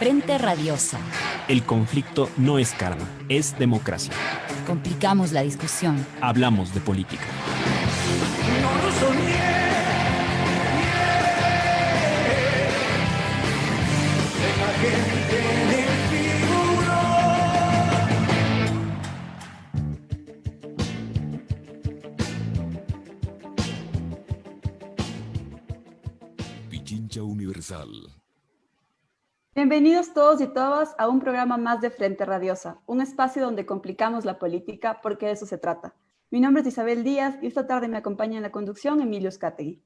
Frente Radiosa. El conflicto no es karma, es democracia. Complicamos la discusión. Hablamos de política. No lo soñé. Deja gente en el figurón. Pichincha Universal. Bienvenidos todos y todas a un programa más de Frente Radiosa, un espacio donde complicamos la política porque de eso se trata. Mi nombre es Isabel Díaz y esta tarde me acompaña en la conducción Emilio Uzcategui.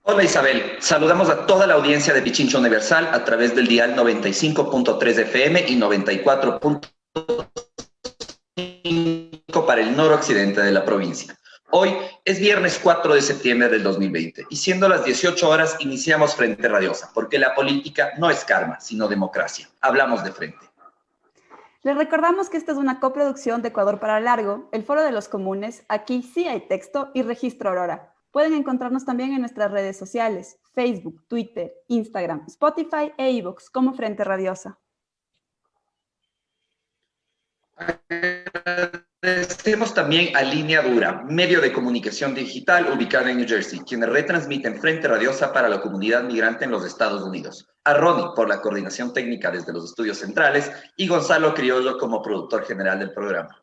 Hola Isabel, saludamos a toda la audiencia de Pichincha Universal a través del dial 95.3 FM y 94.5 para el noroccidente de la provincia. Hoy es viernes 4 de septiembre del 2020 y siendo las 18 horas iniciamos Frente Radiosa, porque la política no es karma, sino democracia. Hablamos de frente. Les recordamos que esta es una coproducción de Ecuador para Largo, el Foro de los Comunes, Aquí sí hay texto y Registro Aurora. Pueden encontrarnos también en nuestras redes sociales, Facebook, Twitter, Instagram, Spotify e iVoox como Frente Radiosa. Agradecemos también a Línea Dura, medio de comunicación digital ubicado en New Jersey, quienes retransmiten Frente Radiosa para la comunidad migrante en los Estados Unidos. A Ronnie por la coordinación técnica desde los estudios centrales y Gonzalo Criollo como productor general del programa.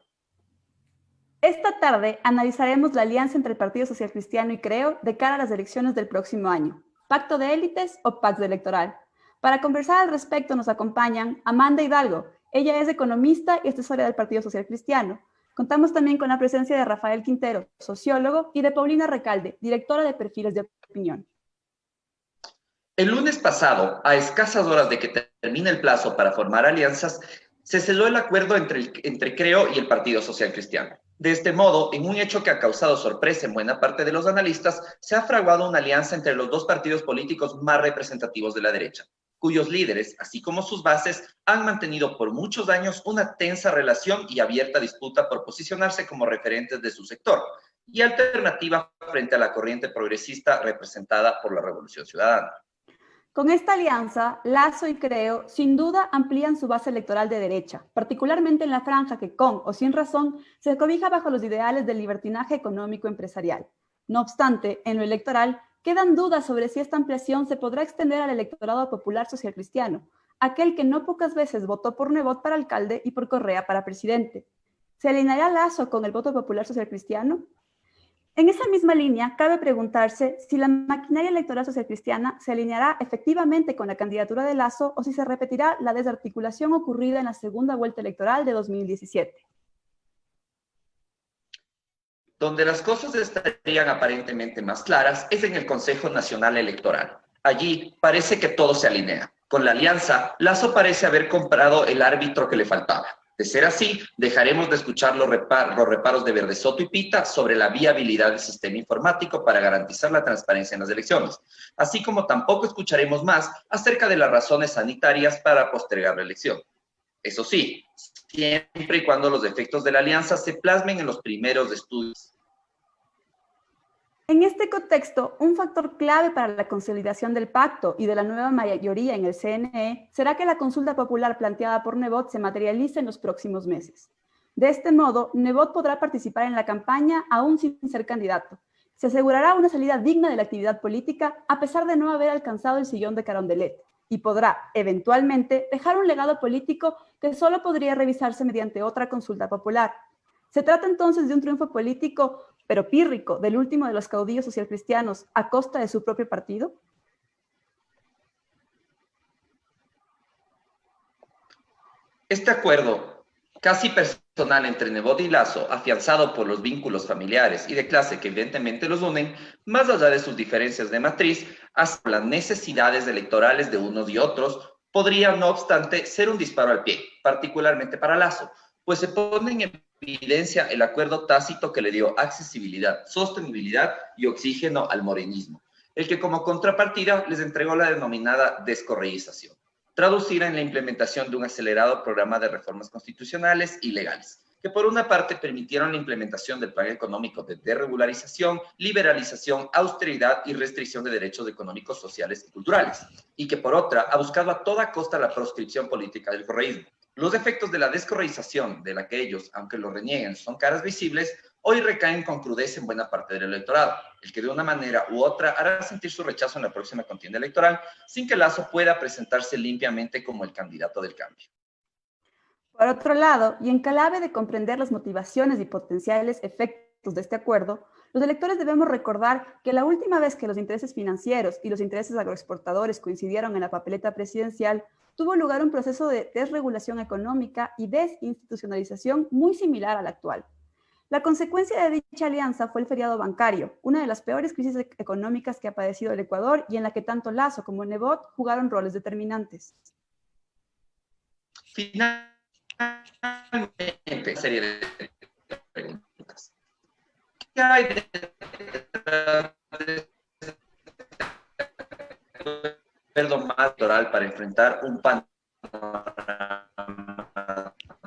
Esta tarde analizaremos la alianza entre el Partido Social Cristiano y Creo de cara a las elecciones del próximo año. ¿Pacto de élites o pacto electoral? Para conversar al respecto nos acompañan Amanda Hidalgo. Ella es economista y asesora del Partido Social Cristiano. Contamos también con la presencia de Rafael Quintero, sociólogo, y de Paulina Recalde, directora de Perfiles de Opinión. El lunes pasado, a escasas horas de que termine el plazo para formar alianzas, se selló el acuerdo entre Creo y el Partido Social Cristiano. De este modo, en un hecho que ha causado sorpresa en buena parte de los analistas, se ha fraguado una alianza entre los dos partidos políticos más representativos de la derecha, cuyos líderes, así como sus bases, han mantenido por muchos años una tensa relación y abierta disputa por posicionarse como referentes de su sector y alternativa frente a la corriente progresista representada por la Revolución Ciudadana. Con esta alianza, Lazo y Creo sin duda amplían su base electoral de derecha, particularmente en la franja que con o sin razón se cobija bajo los ideales del libertinaje económico empresarial. No obstante, en lo electoral quedan dudas sobre si esta ampliación se podrá extender al electorado popular socialcristiano, aquel que no pocas veces votó por Nebot para alcalde y por Correa para presidente. ¿Se alineará Lazo con el voto popular socialcristiano? En esa misma línea, cabe preguntarse si la maquinaria electoral socialcristiana se alineará efectivamente con la candidatura de Lazo o si se repetirá la desarticulación ocurrida en la segunda vuelta electoral de 2017. Donde las cosas estarían aparentemente más claras es en el Consejo Nacional Electoral. Allí parece que todo se alinea. Con la alianza, Lazo parece haber comprado el árbitro que le faltaba. De ser así, dejaremos de escuchar los reparos de Verde Soto y Pita sobre la viabilidad del sistema informático para garantizar la transparencia en las elecciones, así como tampoco escucharemos más acerca de las razones sanitarias para postergar la elección. Eso sí, siempre y cuando los efectos de la alianza se plasmen en los primeros estudios. En este contexto, un factor clave para la consolidación del pacto y de la nueva mayoría en el CNE será que la consulta popular planteada por Nebot se materialice en los próximos meses. De este modo, Nebot podrá participar en la campaña aún sin ser candidato. Se asegurará una salida digna de la actividad política a pesar de no haber alcanzado el sillón de Carondelet y podrá, eventualmente, dejar un legado político que solo podría revisarse mediante otra consulta popular. Se trata entonces de un triunfo político pero pírrico, del último de los caudillos socialcristianos a costa de su propio partido? Este acuerdo, casi personal entre Nebot y Lazo, afianzado por los vínculos familiares y de clase que evidentemente los unen, más allá de sus diferencias de matriz, hasta las necesidades electorales de unos y otros, podría, no obstante, ser un disparo al pie, particularmente para Lazo, pues se pone en evidencia el acuerdo tácito que le dio accesibilidad, sostenibilidad y oxígeno al morenismo, el que como contrapartida les entregó la denominada descorreización, traducida en la implementación de un acelerado programa de reformas constitucionales y legales, que por una parte permitieron la implementación del plan económico de desregularización, liberalización, austeridad y restricción de derechos económicos, sociales y culturales, y que por otra ha buscado a toda costa la proscripción política del correísmo. Los efectos de la descorreización, de la que ellos, aunque lo renieguen, son caras visibles, hoy recaen con crudeza en buena parte del electorado, el que de una manera u otra hará sentir su rechazo en la próxima contienda electoral, sin que Lasso pueda presentarse limpiamente como el candidato del cambio. Por otro lado, y en clave de comprender las motivaciones y potenciales efectos de este acuerdo, los electores debemos recordar que la última vez que los intereses financieros y los intereses agroexportadores coincidieron en la papeleta presidencial, tuvo lugar un proceso de desregulación económica y desinstitucionalización muy similar al actual. La consecuencia de dicha alianza fue el feriado bancario, una de las peores crisis económicas que ha padecido el Ecuador y en la que tanto Lasso como Nebot jugaron roles determinantes. Finalmente, serie de preguntas. ¿Qué hay detrás de acuerdo más electoral para enfrentar un panorama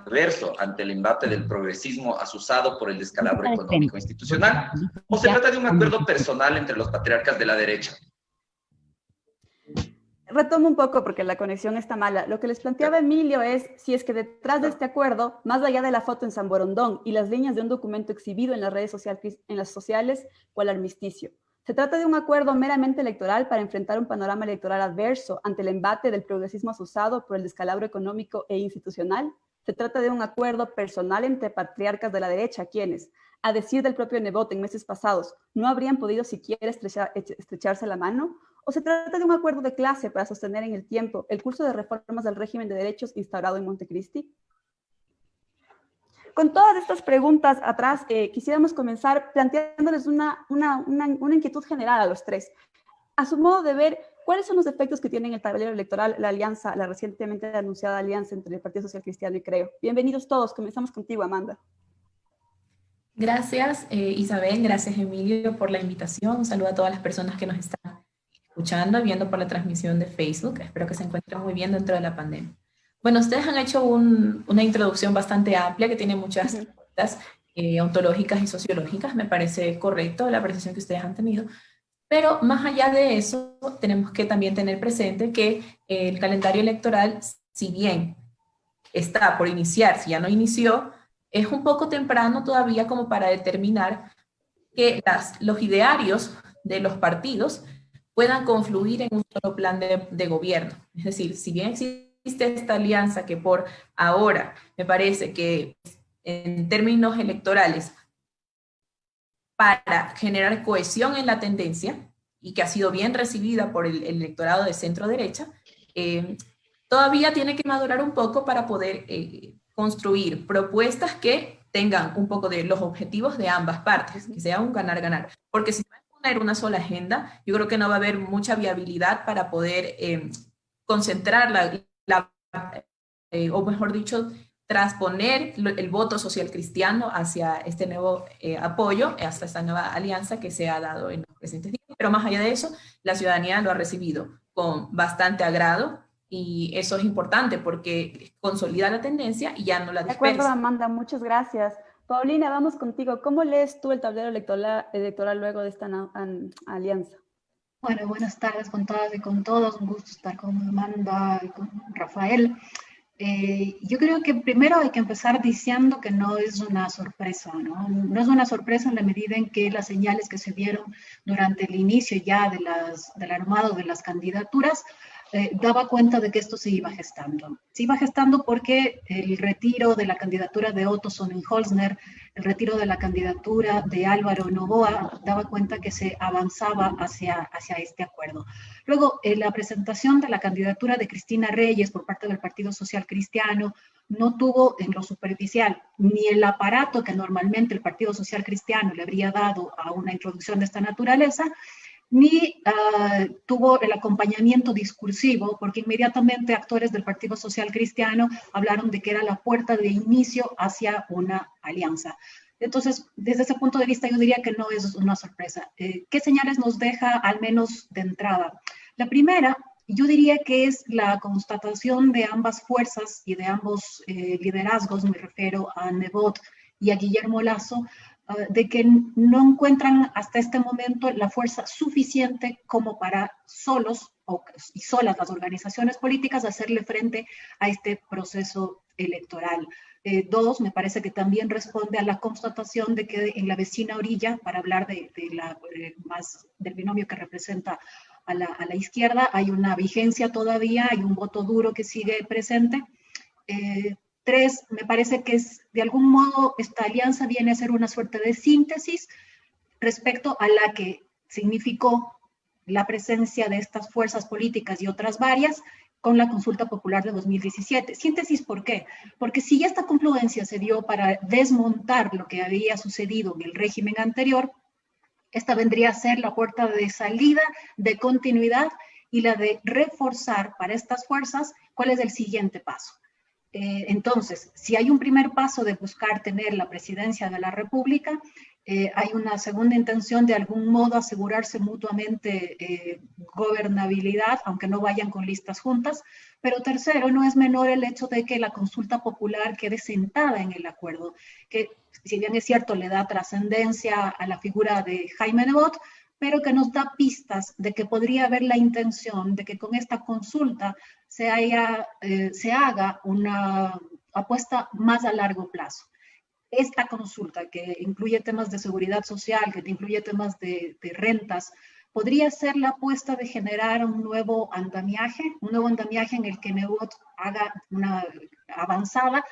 adverso ante el embate del progresismo asusado por el descalabro económico institucional? ¿O se trata de un acuerdo personal entre los patriarcas de la derecha? Retomo un poco porque la conexión está mala. Lo que les planteaba Emilio es si es que detrás de este acuerdo, más allá de la foto en San Borondón y las líneas de un documento exhibido en las redes sociales, ¿cuál armisticio? ¿Se trata de un acuerdo meramente electoral para enfrentar un panorama electoral adverso ante el embate del progresismo asusado por el descalabro económico e institucional? ¿Se trata de un acuerdo personal entre patriarcas de la derecha, quienes, a decir del propio Nebot en meses pasados, no habrían podido siquiera estrecharse la mano? ¿O se trata de un acuerdo de clase para sostener en el tiempo el curso de reformas del régimen de derechos instaurado en Montecristi? Con todas estas preguntas atrás, quisiéramos comenzar planteándoles una inquietud general a los tres. A su modo de ver, ¿cuáles son los efectos que tiene en el tablero electoral la alianza, la recientemente anunciada alianza entre el Partido Social Cristiano y Creo? Bienvenidos todos, comenzamos contigo, Amanda. Gracias, Isabel, gracias, Emilio, por la invitación. Un saludo a todas las personas que nos están escuchando, viendo por la transmisión de Facebook. Espero que se encuentren muy bien dentro de la pandemia. Bueno, ustedes han hecho una introducción bastante amplia que tiene muchas preguntas ontológicas y sociológicas. Me parece correcto la apreciación que ustedes han tenido. Pero más allá de eso, tenemos que también tener presente que el calendario electoral, si bien está por iniciar, si ya no inició, es un poco temprano todavía como para determinar que los idearios de los partidos puedan confluir en un solo plan de gobierno. Es decir, si bien existe esta alianza que por ahora me parece que en términos electorales para generar cohesión en la tendencia y que ha sido bien recibida por el electorado de centro-derecha, todavía tiene que madurar un poco para poder construir propuestas que tengan un poco de los objetivos de ambas partes, que sea un ganar-ganar. Porque si va a poner una sola agenda, yo creo que no va a haber mucha viabilidad para poder concentrar o mejor dicho, transponer el voto social cristiano hacia este nuevo apoyo, hasta esta nueva alianza que se ha dado en los presentes días. Pero más allá de eso, la ciudadanía lo ha recibido con bastante agrado y eso es importante porque consolida la tendencia y ya no la dispersa. De acuerdo, Amanda, muchas gracias. Paulina, vamos contigo. ¿Cómo lees tú el tablero electoral luego de esta alianza? Bueno, buenas tardes con todas y con todos. Un gusto estar con Amanda y con Rafael. Yo creo que primero hay que empezar diciendo que no es una sorpresa, ¿no? No es una sorpresa en la medida en que las señales que se dieron durante el inicio ya del armado de las candidaturas daba cuenta de que esto se iba gestando. Se iba gestando porque el retiro de la candidatura de Otto Sonnenholzner, el retiro de la candidatura de Álvaro Noboa, daba cuenta que se avanzaba hacia este acuerdo. Luego, la presentación de la candidatura de Cristina Reyes por parte del Partido Social Cristiano no tuvo en lo superficial ni el aparato que normalmente el Partido Social Cristiano le habría dado a una introducción de esta naturaleza, ni tuvo el acompañamiento discursivo, porque inmediatamente actores del Partido Social Cristiano hablaron de que era la puerta de inicio hacia una alianza. Entonces, desde ese punto de vista, yo diría que no es una sorpresa. ¿Qué señales nos deja, al menos de entrada? La primera yo diría que es la constatación de ambas fuerzas y de ambos liderazgos, me refiero a Nebot y a Guillermo Lasso, de que no encuentran hasta este momento la fuerza suficiente como para solos y solas las organizaciones políticas hacerle frente a este proceso electoral. Dos, me parece que también responde a la constatación de que en la vecina orilla, para hablar más del binomio que representa a la izquierda, hay una vigencia todavía, hay un voto duro que sigue presente. Tres, me parece que de algún modo esta alianza viene a ser una suerte de síntesis respecto a la que significó la presencia de estas fuerzas políticas y otras varias con la consulta popular de 2017. Síntesis, ¿por qué? Porque si esta confluencia se dio para desmontar lo que había sucedido en el régimen anterior, esta vendría a ser la puerta de salida, de continuidad y la de reforzar para estas fuerzas cuál es el siguiente paso. Entonces, si hay un primer paso de buscar tener la presidencia de la República, hay una segunda intención de algún modo asegurarse mutuamente gobernabilidad, aunque no vayan con listas juntas. Pero tercero, no es menor el hecho de que la consulta popular quede sentada en el acuerdo, que si bien es cierto le da trascendencia a la figura de Jaime Nebot, pero que nos da pistas de que podría haber la intención de que con esta consulta se haga una apuesta más a largo plazo. Esta consulta, que incluye temas de seguridad social, que incluye temas de rentas, podría ser la apuesta de generar un nuevo andamiaje en el que Nebot haga una avanzada,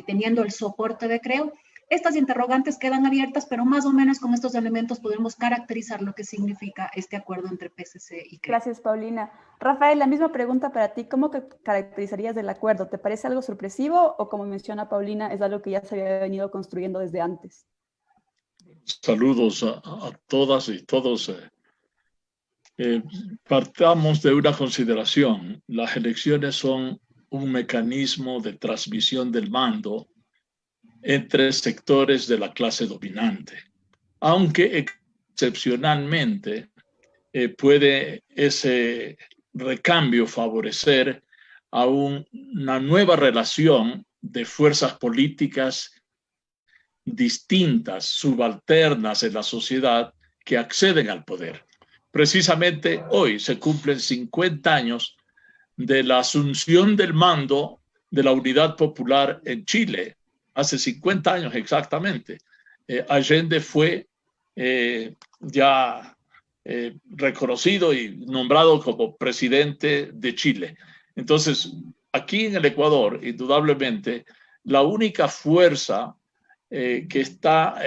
teniendo el soporte de Creo. Estas interrogantes quedan abiertas, pero más o menos con estos elementos podemos caracterizar lo que significa este acuerdo entre PSC y CREO. Gracias, Paulina. Rafael, la misma pregunta para ti. ¿Cómo caracterizarías el acuerdo? ¿Te parece algo sorpresivo o, como menciona Paulina, es algo que ya se había venido construyendo desde antes? Saludos a todas y todos. Partamos de una consideración. Las elecciones son un mecanismo de transmisión del mando entre sectores de la clase dominante, aunque excepcionalmente puede ese recambio favorecer a una nueva relación de fuerzas políticas distintas, subalternas en la sociedad que acceden al poder. Precisamente hoy se cumplen 50 años de la asunción del mando de la Unidad Popular en Chile. Hace 50 años exactamente. Allende fue reconocido y nombrado como presidente de Chile. Entonces, aquí en el Ecuador, indudablemente, la única fuerza que está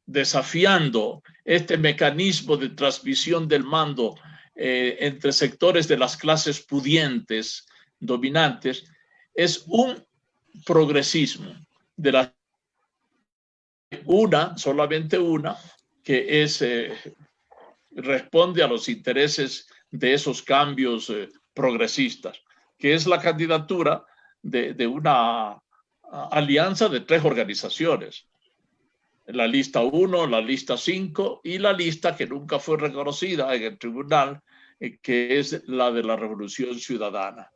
desafiando este mecanismo de transmisión del mando entre sectores de las clases pudientes, dominantes, es un progresismo de solamente una, que responde a los intereses de esos cambios progresistas, que es la candidatura de una alianza de 3 organizaciones: la lista 1, la lista 5 y la lista que nunca fue reconocida en el tribunal, que es la de la Revolución Ciudadana.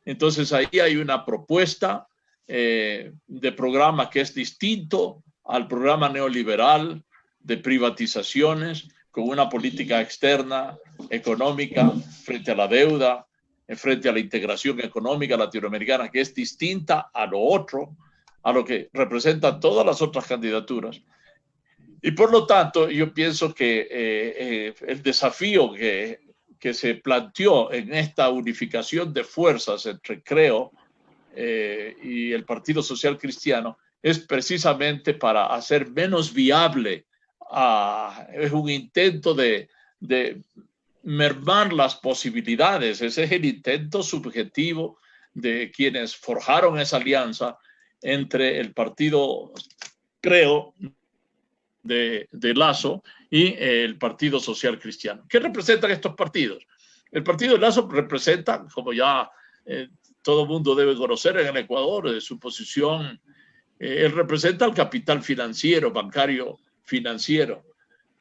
Entonces ahí hay una propuesta de programa que es distinto al programa neoliberal de privatizaciones, con una política externa, económica, frente a la deuda, frente a la integración económica latinoamericana, que es distinta a lo otro, a lo que representan todas las otras candidaturas. Y por lo tanto, yo pienso que el desafío que se planteó en esta unificación de fuerzas entre Creo y el Partido Social Cristiano es precisamente para hacer menos viable, es un intento de mermar las posibilidades. Ese es el intento subjetivo de quienes forjaron esa alianza entre el Partido Creo de Lasso y el Partido Social Cristiano. ¿Qué representan estos partidos? El Partido de Lasso representa, como ya todo el mundo debe conocer en el Ecuador, de su posición, él representa el capital financiero, bancario financiero.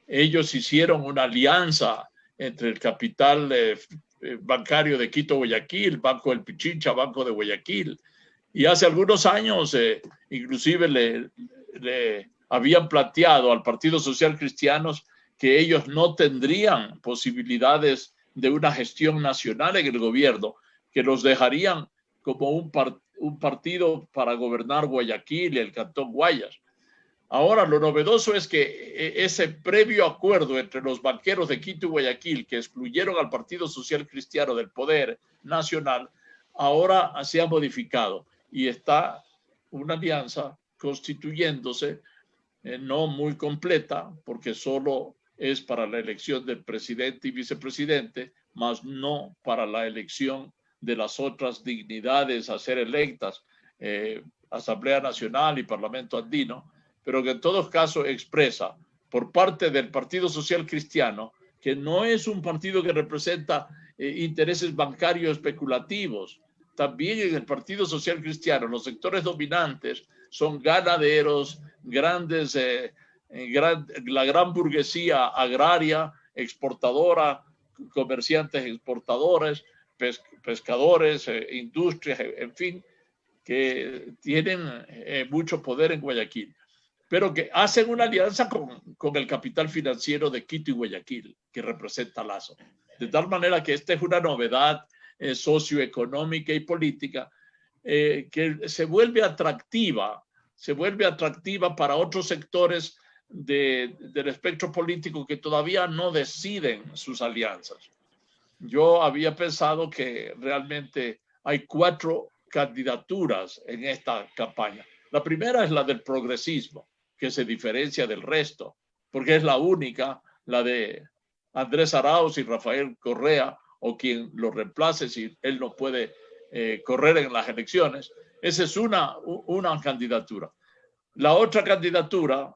Ellos hicieron una alianza entre el capital bancario de Quito, Guayaquil, Banco del Pichincha, Banco de Guayaquil. Y hace algunos años inclusive le habían planteado al Partido Social Cristiano que ellos no tendrían posibilidades de una gestión nacional en el gobierno, que los dejarían como un partido para gobernar Guayaquil y el Cantón Guayas. Ahora, lo novedoso es que ese previo acuerdo entre los banqueros de Quito y Guayaquil, que excluyeron al Partido Social Cristiano del poder nacional, ahora se ha modificado y está una alianza constituyéndose, no muy completa, porque solo es para la elección del presidente y vicepresidente, más no para la elección de las otras dignidades a ser electas, Asamblea Nacional y Parlamento Andino, pero que en todos casos expresa por parte del Partido Social Cristiano que no es un partido que representa intereses bancarios especulativos. También en el Partido Social Cristiano los sectores dominantes son ganaderos, grandes, la gran burguesía agraria, exportadora, comerciantes exportadores, pescadores, industrias, en fin, que tienen mucho poder en Guayaquil, pero que hacen una alianza con el capital financiero de Quito y Guayaquil, que representa Lazo. De tal manera que esta es una novedad socioeconómica y política que se vuelve atractiva para otros sectores del espectro político que todavía no deciden sus alianzas. Yo había pensado que realmente hay 4 candidaturas en esta campaña. La primera es la del progresismo, que se diferencia del resto, porque es la única, la de Andrés Arauz y Rafael Correa, o quien lo reemplace si él no puede correr en las elecciones. Esa es una candidatura. La otra candidatura,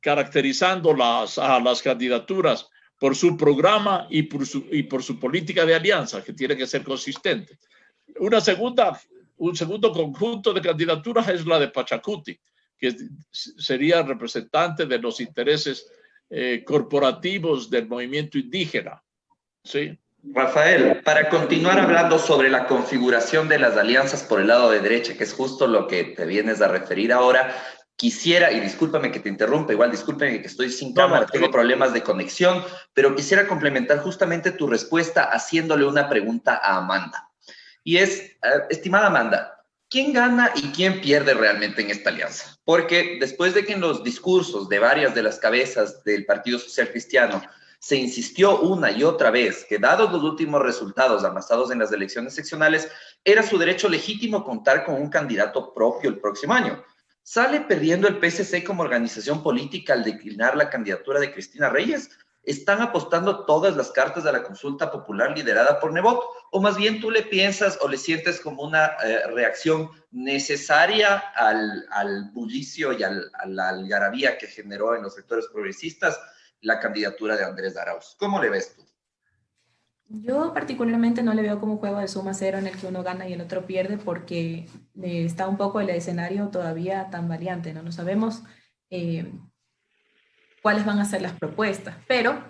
caracterizando a las candidaturas por su programa y por su política de alianza, que tiene que ser consistente. Un segundo conjunto de candidaturas es la de Pachacuti, que sería representante de los intereses corporativos del movimiento indígena. ¿Sí? Rafael, para continuar hablando sobre la configuración de las alianzas por el lado de derecha, que es justo lo que te vienes a referir ahora, quisiera, y discúlpame que te interrumpa, igual discúlpame que estoy sin cámara, tengo problemas de conexión, pero quisiera complementar justamente tu respuesta haciéndole una pregunta a Amanda. Y es, estimada Amanda, ¿quién gana y quién pierde realmente en esta alianza? Porque después de que en los discursos de varias de las cabezas del Partido Social Cristiano se insistió una y otra vez que, dados los últimos resultados amasados en las elecciones seccionales, era su derecho legítimo contar con un candidato propio el próximo año. ¿Sale perdiendo el PSC como organización política al declinar la candidatura de Cristina Reyes? ¿Están apostando todas las cartas de la consulta popular liderada por Nebot? ¿O más bien tú le piensas o le sientes como una reacción necesaria al bullicio y a la algarabía que generó en los sectores progresistas la candidatura de Andrés Arauz? ¿Cómo le ves tú? Yo particularmente no le veo como un juego de suma cero en el que uno gana y el otro pierde, porque está un poco el escenario todavía tan variante, ¿no? No sabemos cuáles van a ser las propuestas, pero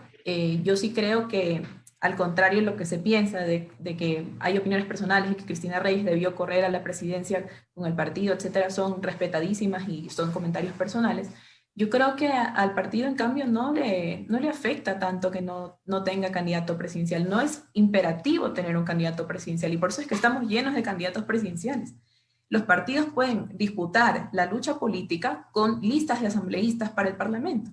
yo sí creo que, al contrario de lo que se piensa, de que hay opiniones personales y que Cristina Reyes debió correr a la presidencia con el partido, etcétera, son respetadísimas y son comentarios personales. Yo creo que al partido, en cambio, no le afecta tanto que no tenga candidato presidencial. No es imperativo tener un candidato presidencial, y por eso es que estamos llenos de candidatos presidenciales. Los partidos pueden disputar la lucha política con listas de asambleístas para el Parlamento,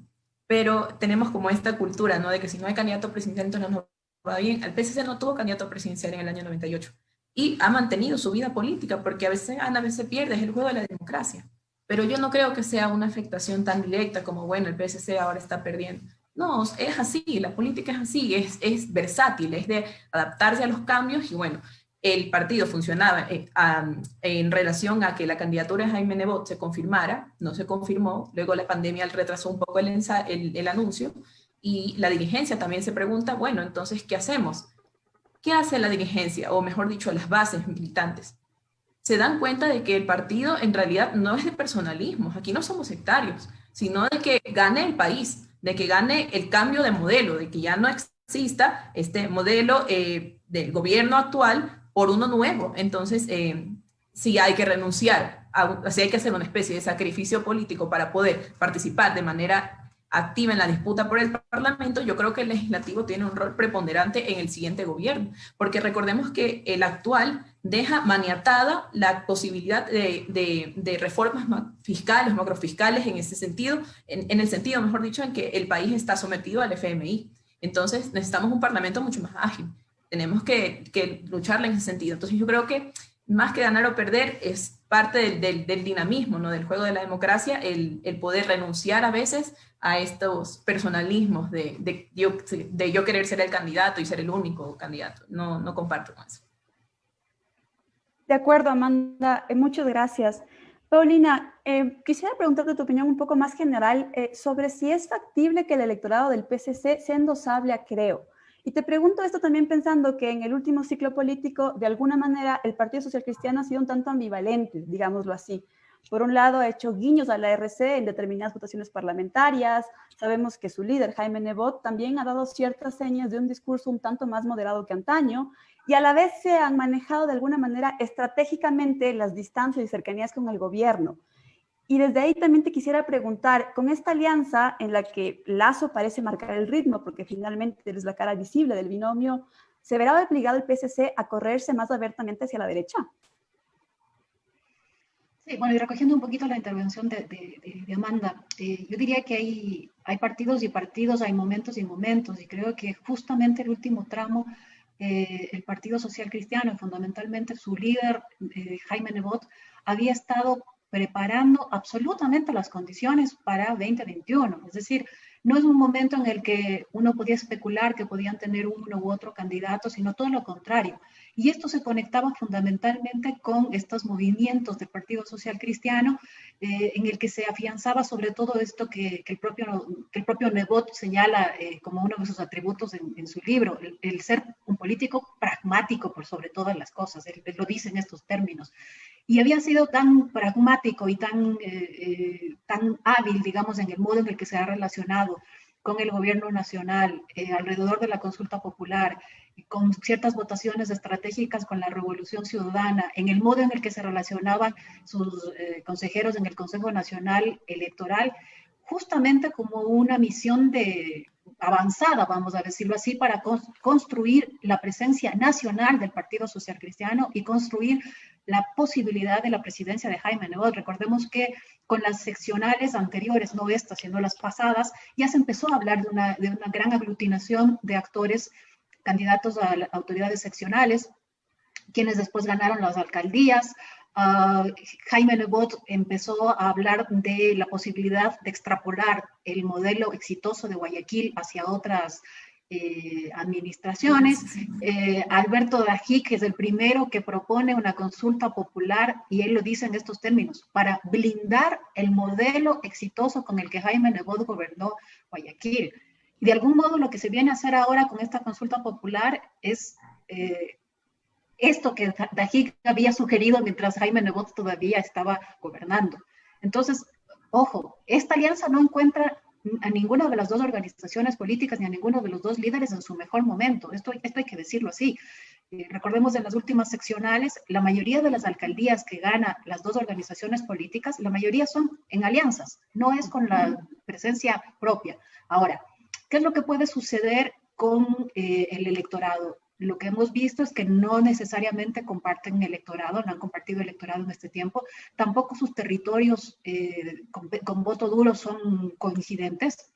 pero tenemos como esta cultura, ¿no?, de que si no hay candidato presidencial, entonces no va bien. El PSC no tuvo candidato presidencial en el año 98 y ha mantenido su vida política, porque a veces gana, a veces pierde, es el juego de la democracia. Pero yo no creo que sea una afectación tan directa como, bueno, el PSC ahora está perdiendo. No, es así, la política es así, es versátil, es de adaptarse a los cambios. Y bueno, el partido funcionaba en relación a que la candidatura de Jaime Nebot se confirmara, no se confirmó, luego la pandemia retrasó un poco el anuncio, y la dirigencia también se pregunta, bueno, entonces, ¿qué hacemos? ¿Qué hace la dirigencia? O mejor dicho, las bases militantes. Se dan cuenta de que el partido en realidad no es de personalismos, aquí no somos sectarios, sino de que gane el país, de que gane el cambio de modelo, de que ya no neofascista, este modelo del gobierno actual por uno nuevo. Entonces, sí hay que renunciar, sí hay que hacer una especie de sacrificio político para poder participar de manera activa en la disputa por el Parlamento. Yo creo que el legislativo tiene un rol preponderante en el siguiente gobierno, porque recordemos que el actual deja maniatada la posibilidad de reformas fiscales, macrofiscales, en ese sentido, en el sentido, mejor dicho, en que el país está sometido al FMI. Entonces necesitamos un Parlamento mucho más ágil. Tenemos que lucharle en ese sentido. Entonces yo creo que más que ganar o perder es parte del dinamismo, ¿no? Del juego de la democracia, el poder renunciar a veces a estos personalismos de yo querer ser el candidato y ser el único candidato. No comparto con eso. De acuerdo, Amanda, muchas gracias. Paulina, quisiera preguntarte tu opinión un poco más general sobre si es factible que el electorado del PCC sea endosable a Creo. Y te pregunto esto también pensando que en el último ciclo político, de alguna manera, el Partido Social Cristiano ha sido un tanto ambivalente, digámoslo así. Por un lado, ha hecho guiños a la RC en determinadas votaciones parlamentarias. Sabemos que su líder, Jaime Nebot, también ha dado ciertas señas de un discurso un tanto más moderado que antaño, y a la vez se han manejado de alguna manera estratégicamente las distancias y cercanías con el gobierno. Y desde ahí también te quisiera preguntar, con esta alianza en la que Lasso parece marcar el ritmo, porque finalmente eres la cara visible del binomio, ¿se verá obligado el PSC a correrse más abiertamente hacia la derecha? Sí, bueno, y recogiendo un poquito la intervención de Amanda, yo diría que hay partidos y partidos, hay momentos y momentos, y creo que justamente el último tramo, el Partido Social Cristiano, fundamentalmente su líder, Jaime Nebot, había estado preparando absolutamente las condiciones para 2021. Es decir, no es un momento en el que uno podía especular que podían tener uno u otro candidato, sino todo lo contrario. Y esto se conectaba fundamentalmente con estos movimientos del Partido Social Cristiano, en el que se afianzaba sobre todo esto que el propio Nebot señala como uno de sus atributos en su libro, el ser un político pragmático por sobre todas las cosas. Él lo dice en estos términos. Y había sido tan pragmático y tan hábil, digamos, en el modo en el que se ha relacionado con el gobierno nacional, alrededor de la consulta popular, con ciertas votaciones estratégicas con la Revolución Ciudadana, en el modo en el que se relacionaban sus consejeros en el Consejo Nacional Electoral, justamente como una misión avanzada, vamos a decirlo así, para construir la presencia nacional del Partido Social Cristiano y construir la posibilidad de la presidencia de Jaime Nebot. Recordemos que con las seccionales anteriores, no estas, sino las pasadas, ya se empezó a hablar de una gran aglutinación de actores candidatos a autoridades seccionales, quienes después ganaron las alcaldías. Jaime Nebot empezó a hablar de la posibilidad de extrapolar el modelo exitoso de Guayaquil hacia otras administraciones. Alberto Dajic es el primero que propone una consulta popular, y él lo dice en estos términos, para blindar el modelo exitoso con el que Jaime Nebot gobernó Guayaquil. Y de algún modo lo que se viene a hacer ahora con esta consulta popular es esto que Dajic había sugerido mientras Jaime Nebot todavía estaba gobernando. Entonces, ojo, esta alianza no encuentra a ninguna de las dos organizaciones políticas ni a ninguno de los dos líderes en su mejor momento. Esto hay que decirlo así. Recordemos en las últimas seccionales, la mayoría de las alcaldías que gana las dos organizaciones políticas, la mayoría son en alianzas, no es con la presencia propia. Ahora, ¿qué es lo que puede suceder con el electorado? Lo que hemos visto es que no necesariamente comparten electorado, no han compartido electorado en este tiempo. Tampoco sus territorios con voto duro son coincidentes.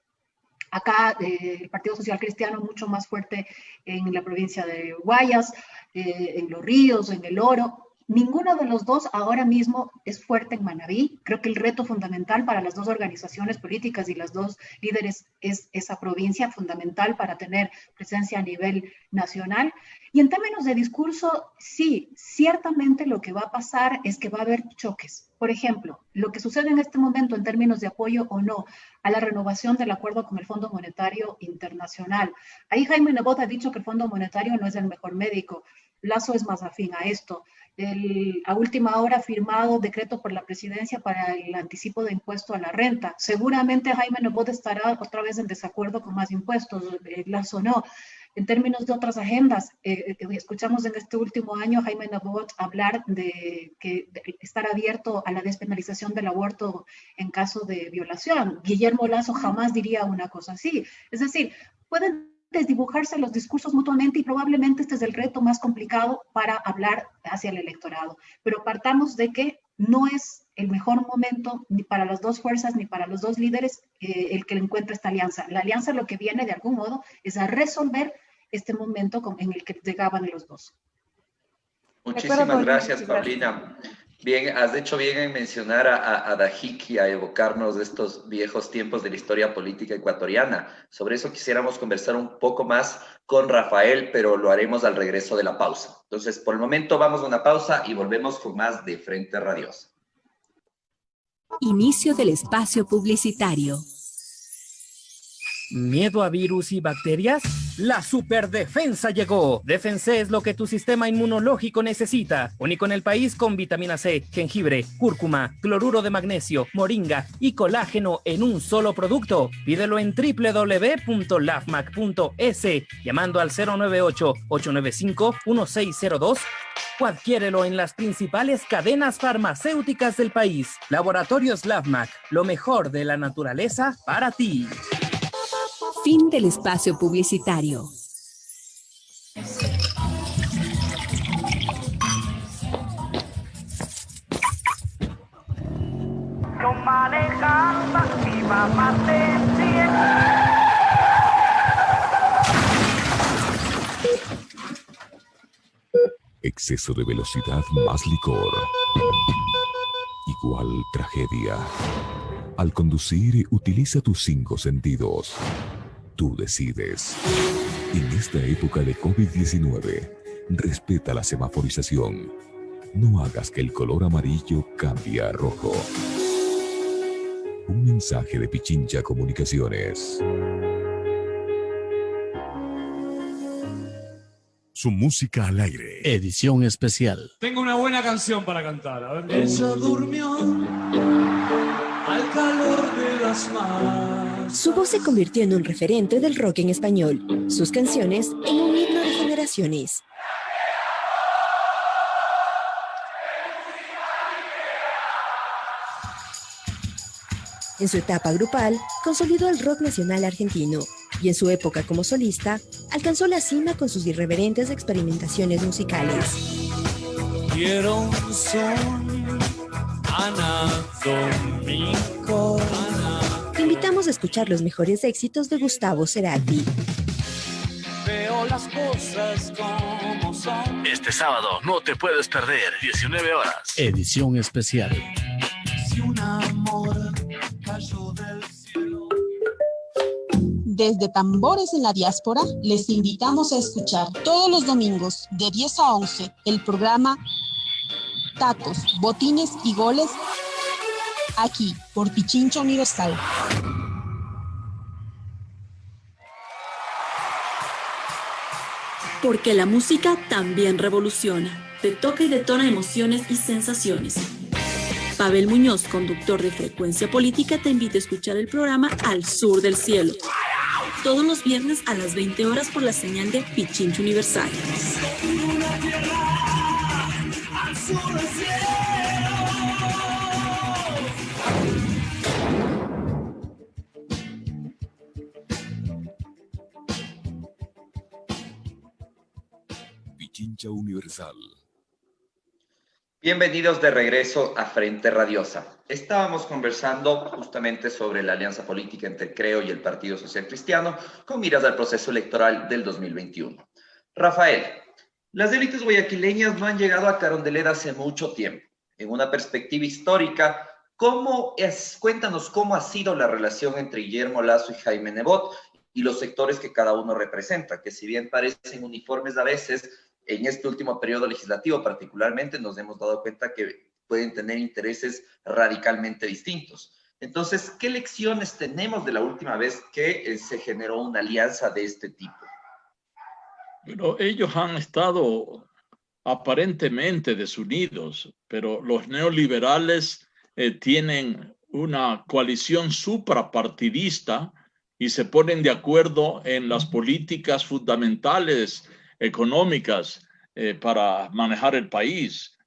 Acá el Partido Social Cristiano mucho más fuerte en la provincia de Guayas, en Los Ríos, en El Oro. Ninguno de los dos ahora mismo es fuerte en Manabí. Creo que el reto fundamental para las dos organizaciones políticas y las dos líderes es esa provincia fundamental para tener presencia a nivel nacional. Y en términos de discurso, sí, ciertamente lo que va a pasar es que va a haber choques. Por ejemplo, lo que sucede en este momento en términos de apoyo o no a la renovación del acuerdo con el Fondo Monetario Internacional. Ahí Jaime Nebot ha dicho que el Fondo Monetario no es el mejor médico. Lasso es más afín a esto. A última hora firmado decreto por la presidencia para el anticipo de impuesto a la renta. Seguramente Jaime Nebot estará otra vez en desacuerdo con más impuestos, Lasso no. En términos de otras agendas, escuchamos en este último año a Jaime Nebot hablar de estar abierto a la despenalización del aborto en caso de violación. Guillermo Lasso jamás diría una cosa así. Es decir, pueden desdibujarse los discursos mutuamente y probablemente este es el reto más complicado para hablar hacia el electorado. Pero partamos de que no es el mejor momento ni para las dos fuerzas ni para los dos líderes el que encuentra esta alianza. La alianza lo que viene de algún modo es a resolver este momento en el que llegaban los dos. Muchísimas gracias, Paulina. Bien, has hecho bien en mencionar a Dajik y a evocarnos de estos viejos tiempos de la historia política ecuatoriana. Sobre eso quisiéramos conversar un poco más con Rafael, pero lo haremos al regreso de la pausa. Entonces, por el momento vamos a una pausa y volvemos con más de Frente Radiosa. Inicio del espacio publicitario. ¿Miedo a virus y bacterias? La superdefensa llegó. Defense es lo que tu sistema inmunológico necesita. Único en el país con vitamina C, jengibre, cúrcuma, cloruro de magnesio, moringa y colágeno en un solo producto. Pídelo en www.lafmac.es llamando al 098-895-1602 o adquiérelo en las principales cadenas farmacéuticas del país. Laboratorios LAFMAC, lo mejor de la naturaleza para ti. Fin del espacio publicitario. Yo manejaba iba más de 100. Exceso de velocidad más licor. Igual tragedia. Al conducir, utiliza tus 5 sentidos. Tú decides. En esta época de COVID-19, respeta la semaforización. No hagas que el color amarillo cambie a rojo. Un mensaje de Pichincha Comunicaciones. Su música al aire. Edición especial. Tengo una buena canción para cantar. A ver. Ella durmió al calor de las manos. Su voz se convirtió en un referente del rock en español. Sus canciones en un himno de generaciones. En su etapa grupal, consolidó el rock nacional argentino y en su época como solista, alcanzó la cima con sus irreverentes experimentaciones musicales. Quiero un son anatómico. Te invitamos a escuchar los mejores éxitos de Gustavo Cerati. Veo las cosas como son. Este sábado no te puedes perder, 19 horas. Edición especial. Si un amor cayó del cielo. Desde Tambores en la Diáspora, les invitamos a escuchar todos los domingos de 10 a 11 el programa Tatos, Botines y Goles, aquí por Pichincha Universal. Porque la música también revoluciona, te toca y detona emociones y sensaciones. Pavel Muñoz, conductor de Frecuencia Política, te invita a escuchar el programa Al Sur del Cielo, todos los viernes a las 20 horas por la señal de Pichincha Universal. Pichincha Universal. Bienvenidos de regreso a Frente Radiosa. Estábamos conversando justamente sobre la alianza política entre el CREO y el Partido Social Cristiano con miras al proceso electoral del 2021. Rafael, las élites guayaquileñas no han llegado a Carondelet hace mucho tiempo. En una perspectiva histórica, cuéntanos cómo ha sido la relación entre Guillermo Lasso y Jaime Nebot y los sectores que cada uno representa, que si bien parecen uniformes a veces, en este último periodo legislativo particularmente nos hemos dado cuenta que pueden tener intereses radicalmente distintos. Entonces, ¿qué lecciones tenemos de la última vez que se generó una alianza de este tipo? Bueno, ellos han estado aparentemente desunidos, pero los neoliberales tienen una coalición suprapartidista y se ponen de acuerdo en las políticas fundamentales económicas para manejar el país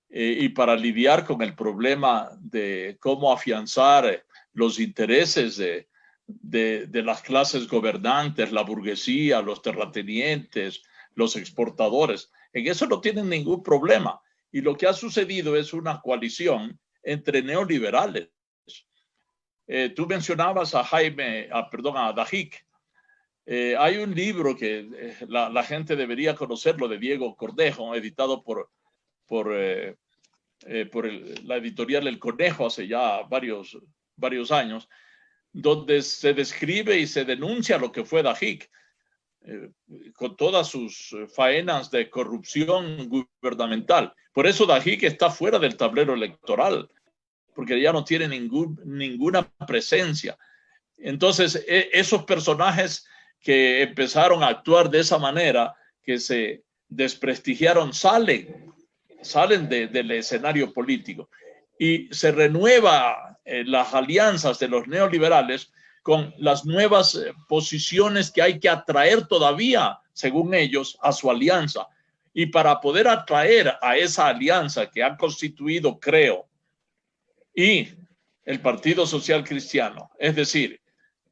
y para lidiar con el problema de cómo afianzar los intereses de las clases gobernantes, la burguesía, los terratenientes, los exportadores. En eso no tienen ningún problema. Y lo que ha sucedido es una coalición entre neoliberales. Tú mencionabas a Dajik. Hay un libro que la gente debería conocerlo, de Diego Cornejo, editado por la editorial El Conejo hace ya varios años, donde se describe y se denuncia lo que fue Dajik, con todas sus faenas de corrupción gubernamental. Por eso Dajik está fuera del tablero electoral, porque ya no tiene ninguna presencia. Entonces, esos personajes que empezaron a actuar de esa manera, que se desprestigiaron, salen del escenario político y se renueva las alianzas de los neoliberales con las nuevas posiciones que hay que atraer todavía, según ellos, a su alianza. Y para poder atraer a esa alianza que han constituido, creo, y el Partido Social Cristiano, es decir,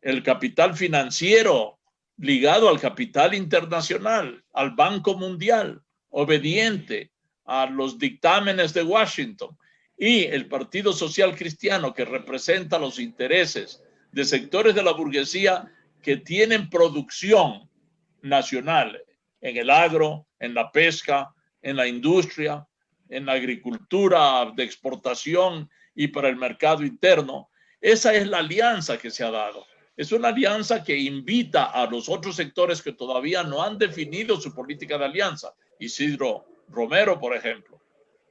el capital financiero ligado al capital internacional, al Banco Mundial, obediente a los dictámenes de Washington, y el Partido Social Cristiano, que representa los intereses de sectores de la burguesía que tienen producción nacional en el agro, en la pesca, en la industria, en la agricultura de exportación y para el mercado interno. Esa es la alianza que se ha dado. Es una alianza que invita a los otros sectores que todavía no han definido su política de alianza. Isidro Romero, por ejemplo,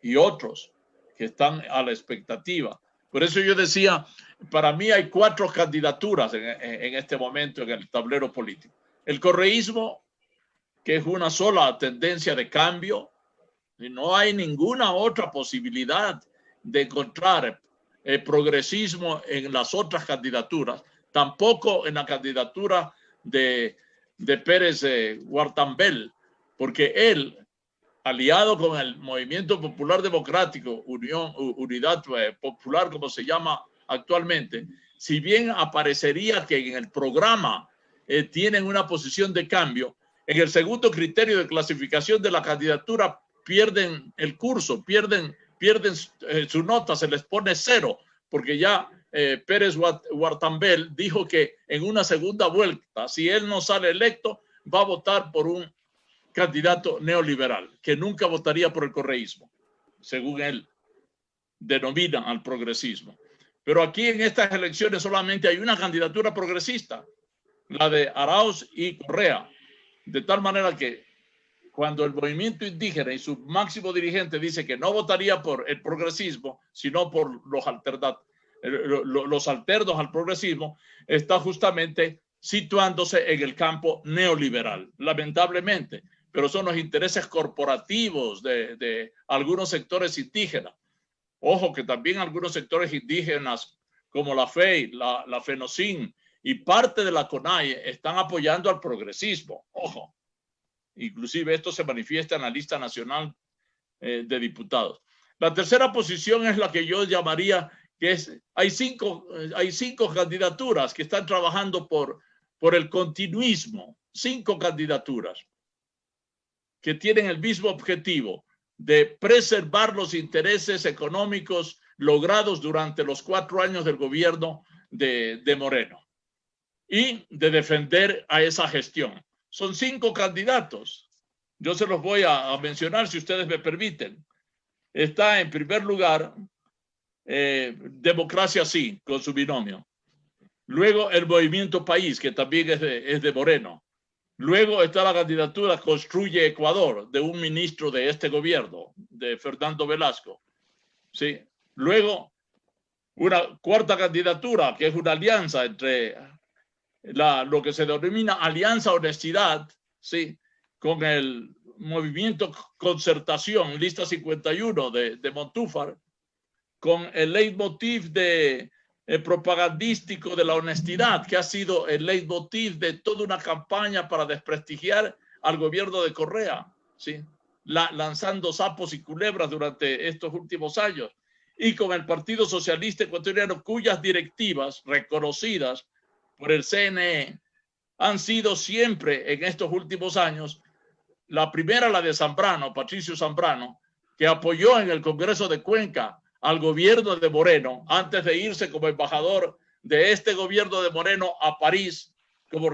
y otros que están a la expectativa. Por eso yo decía, para mí hay 4 candidaturas en este momento en el tablero político. El correísmo, que es una sola tendencia de cambio, y no hay ninguna otra posibilidad de encontrar progresismo en las otras candidaturas, tampoco en la candidatura de Pérez Guartambel, porque él, aliado con el Movimiento Popular Democrático, Unidad Popular, como se llama actualmente, si bien aparecería que en el programa tienen una posición de cambio, en el segundo criterio de clasificación de la candidatura pierden el curso, pierden su nota, se les pone 0, porque ya Pérez Guartambel dijo que en una segunda vuelta, si él no sale electo, va a votar por un candidato neoliberal, que nunca votaría por el correísmo, según él denomina al progresismo. Pero aquí en estas elecciones solamente hay una candidatura progresista, la de Arauz y Correa, de tal manera que cuando el movimiento indígena y su máximo dirigente dice que no votaría por el progresismo, sino por los alternos al progresismo, está justamente situándose en el campo neoliberal, lamentablemente. Pero son los intereses corporativos de algunos sectores indígenas. Ojo que también algunos sectores indígenas como la FEI, la FENOCIN y parte de la CONAIE están apoyando al progresismo. Ojo, inclusive esto se manifiesta en la lista nacional de diputados. La tercera posición es la que yo llamaría que es, hay cinco candidaturas que están trabajando por el continuismo, 5 candidaturas que tienen el mismo objetivo de preservar los intereses económicos logrados durante los 4 años del gobierno de Moreno y de defender a esa gestión. Son 5 candidatos. Yo se los voy a mencionar si ustedes me permiten. Está en primer lugar Democracia Sí, con su binomio. Luego el Movimiento País, que también es de Moreno. Luego está la candidatura Construye Ecuador, de un ministro de este gobierno, de Fernando Velasco. ¿Sí? Luego, una cuarta candidatura, que es una alianza entre lo que se denomina Alianza Honestidad, ¿sí? Con el Movimiento Concertación, lista 51 de Montúfar, con el leitmotiv de propagandístico de la honestidad, que ha sido el leitmotiv de toda una campaña para desprestigiar al gobierno de Correa, ¿sí? Lanzando sapos y culebras durante estos últimos años, y con el Partido Socialista Ecuatoriano, cuyas directivas reconocidas por el CNE han sido siempre en estos últimos años, la primera, la de Zambrano, Patricio Zambrano, que apoyó en el Congreso de Cuenca al gobierno de Moreno antes de irse como embajador de este gobierno de Moreno a París, como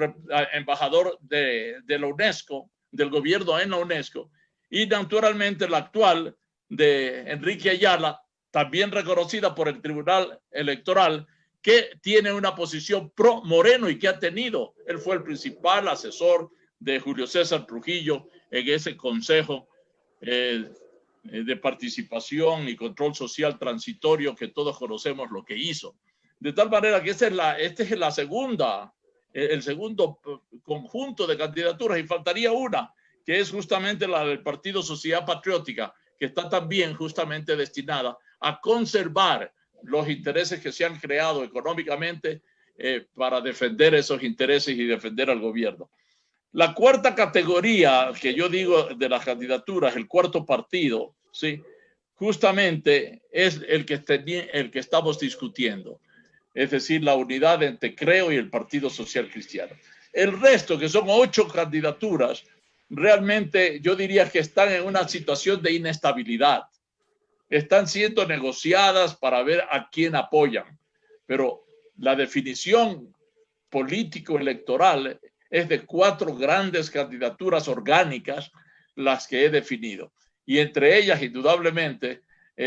embajador de la UNESCO, del gobierno en la UNESCO, y naturalmente la actual de Enrique Ayala, también reconocida por el Tribunal Electoral, que tiene una posición pro Moreno y que ha tenido, él fue el principal asesor de Julio César Trujillo en ese consejo de participación y control social transitorio que todos conocemos lo que hizo. De tal manera que este es el segundo conjunto de candidaturas, y faltaría una, que es justamente la del Partido Sociedad Patriótica, que está también justamente destinada a conservar los intereses que se han creado económicamente para defender esos intereses y defender al gobierno. La cuarta categoría que yo digo de las candidaturas, el cuarto partido, ¿sí? Justamente es el que estamos discutiendo, es decir, la unidad entre Creo y el Partido Social Cristiano. El resto, que son 8 candidaturas, realmente yo diría que están en una situación de inestabilidad. Están siendo negociadas para ver a quién apoyan, pero la definición político-electoral es de 4 grandes candidaturas orgánicas las que he definido. Y entre ellas, indudablemente,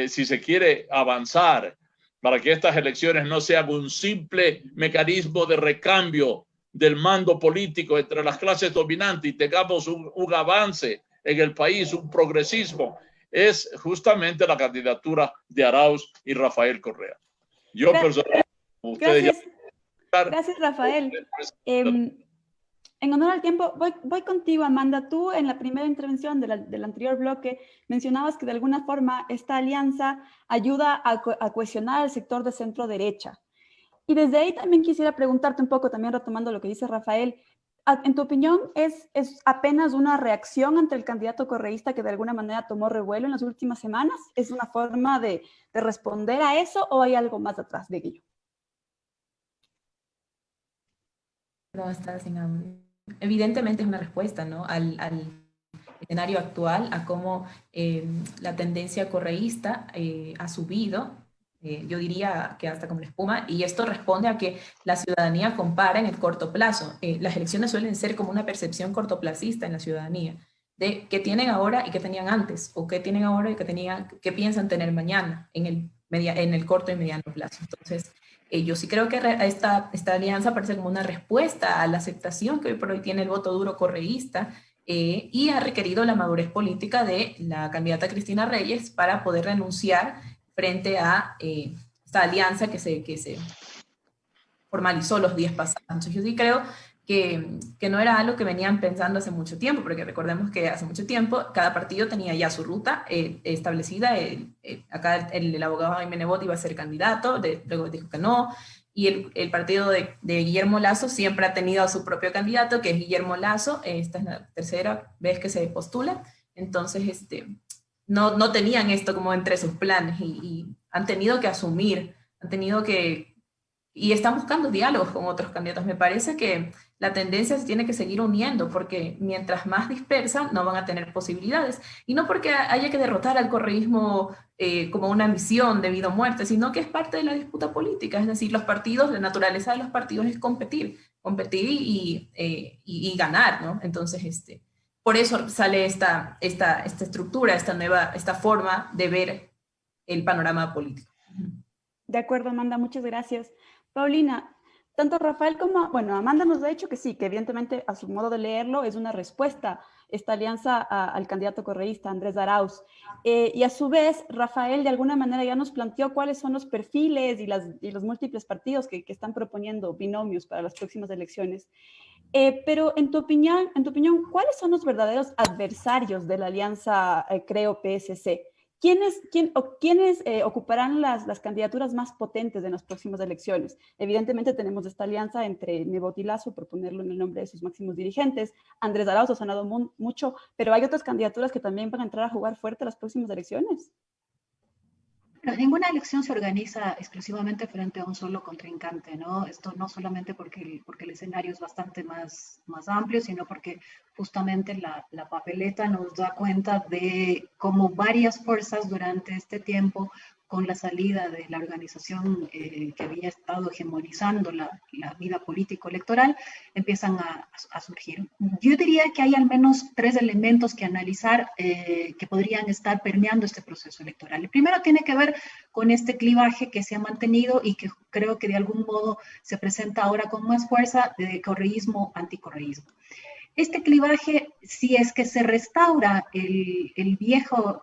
si se quiere avanzar para que estas elecciones no sean un simple mecanismo de recambio del mando político entre las clases dominantes y tengamos un avance en el país, un progresismo, es justamente la candidatura de Arauz y Rafael Correa. Yo personalmente, Gracias, Rafael. En honor al tiempo, voy contigo, Amanda. Tú en la primera intervención del anterior bloque mencionabas que de alguna forma esta alianza ayuda a cohesionar al sector de centro derecha. Y desde ahí también quisiera preguntarte un poco, también retomando lo que dice Rafael, en tu opinión, ¿es apenas una reacción ante el candidato correísta que de alguna manera tomó revuelo en las últimas semanas? ¿Es una forma de responder a eso o hay algo más atrás de ello? No, está sin audio. Evidentemente es una respuesta, ¿no? al escenario actual, a cómo la tendencia correísta ha subido, yo diría que hasta como la espuma, y esto responde a que la ciudadanía compara en el corto plazo. Las elecciones suelen ser como una percepción cortoplacista en la ciudadanía, de qué tienen ahora y qué tenían antes, o qué tienen ahora y qué piensan tener mañana en el corto y mediano plazo. Entonces, yo sí creo que esta alianza parece como una respuesta a la aceptación que hoy por hoy tiene el voto duro correísta y ha requerido la madurez política de la candidata Cristina Reyes para poder renunciar frente a esta alianza que se formalizó los días pasados. Entonces yo sí creo que no era algo que venían pensando hace mucho tiempo, porque recordemos que hace mucho tiempo cada partido tenía ya su ruta establecida. Acá el abogado Jaime Nebot iba a ser candidato, luego dijo que no, y el partido de Guillermo Lasso siempre ha tenido a su propio candidato, que es Guillermo Lasso. Esta es la tercera vez que se postula, entonces no tenían esto como entre sus planes y han tenido que asumir, y están buscando diálogos con otros candidatos. Me parece que la tendencia se tiene que seguir uniendo, porque mientras más dispersan, no van a tener posibilidades. Y no porque haya que derrotar al correísmo como una misión de vida o muerte, sino que es parte de la disputa política. Es decir, los partidos, la naturaleza de los partidos es competir y ganar, ¿no? Entonces, por eso sale esta estructura, esta forma de ver el panorama político. De acuerdo, Amanda, muchas gracias. Paulina, tanto Rafael como, Amanda nos ha dicho que sí, que evidentemente a su modo de leerlo es una respuesta esta alianza al candidato correísta Andrés Arauz. Y a su vez, Rafael de alguna manera ya nos planteó cuáles son los perfiles y los múltiples partidos que están proponiendo binomios para las próximas elecciones. Pero en tu opinión, ¿cuáles son los verdaderos adversarios de la alianza Creo-PSC? ¿quiénes ocuparán las candidaturas más potentes en las próximas elecciones? Evidentemente tenemos esta alianza entre Nebot y Lasso, por ponerlo en el nombre de sus máximos dirigentes. Andrés Arauz ha sonado mucho, pero hay otras candidaturas que también van a entrar a jugar fuerte las próximas elecciones. Ninguna elección se organiza exclusivamente frente a un solo contrincante, ¿no? Esto no solamente porque el escenario es bastante más amplio, sino porque justamente la papeleta nos da cuenta de cómo varias fuerzas durante este tiempo, con la salida de la organización que había estado hegemonizando la vida político-electoral, empiezan a surgir. Yo diría que hay al menos 3 elementos que analizar que podrían estar permeando este proceso electoral. El primero tiene que ver con este clivaje que se ha mantenido y que creo que de algún modo se presenta ahora con más fuerza de correísmo-anticorreísmo. Este clivaje, si es que se restaura el viejo